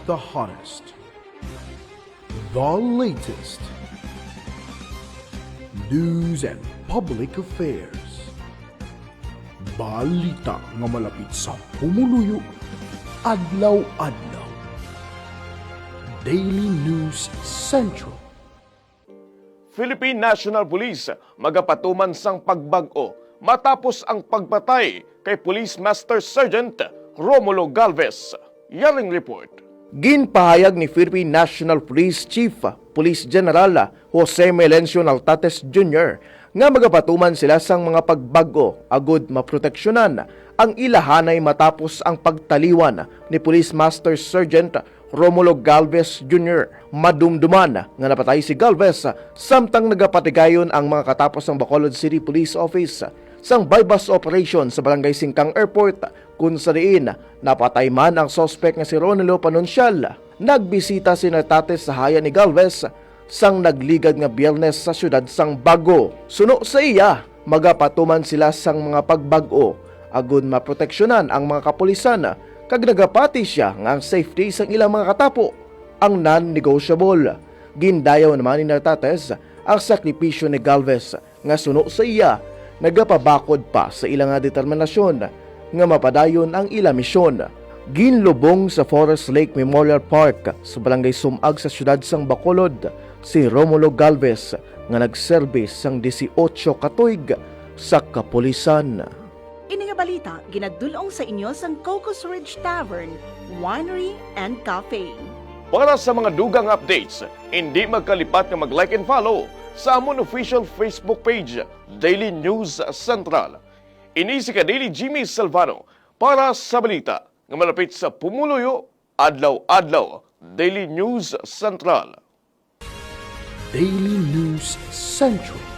the hottest, the latest news and public affairs. Balita nga malapit sa pumuluyo, adlaw-adlaw. Daily News Central. Philippine National Police magapatuman sang pagbag-o matapos ang pagpatay kay Police Master Sergeant Romulo Galvez. Yaring report. Ginpahayag ni Philippine National Police Chief Police General Jose Melencio Naltates Jr. nga magapatuman sila sang mga pagbago agud maproteksyonan ang ilahanay matapos ang pagtaliwan ni Police Master Sergeant Romulo Galvez Jr. Madumduman nga napatay si Galvez samtang nagapatigayon ang mga katapos ng Bacolod City Police Office sang bypass operation sa Barangay Singkang Airport kung sa diin napatay man ang sospek nga si Ronelo Panuncial. Nagbisita si Naltates sa haya ni Galvez sang nagligad nga Biyernes sa siyudad sang Bago. Suno sa iya, magapatuman sila sang mga pagbago agud maproteksyonan ang mga kapulisan kag nagapati siya nga ang safety sang ilang mga katapo ang non-negotiable. Gindayaw naman ni Naltates ang sakripisyo ni Galvez nga suno sa iya nagapabakod pa sa ilang determinasyon nga mapadayon ang ilang misyon. Ginlubong sa Forest Lake Memorial Park sa Barangay Sumag sa siyudad sang Bacolod si Romulo Galvez nga nagserbis sang 18 katuig sa kapulisan. Ini nga balita ginadulong sa inyo sang Cocos Ridge Tavern, Winery and Cafe. Para sa mga dugang updates, hindi magkalipat na mag-like and follow sa amon official Facebook page, Daily News Central. Inisi ka Daily Jimmy Salvano para sa balita nga malapit sa pumuluyo, adlaw-adlaw. Daily News Central. Daily News Central.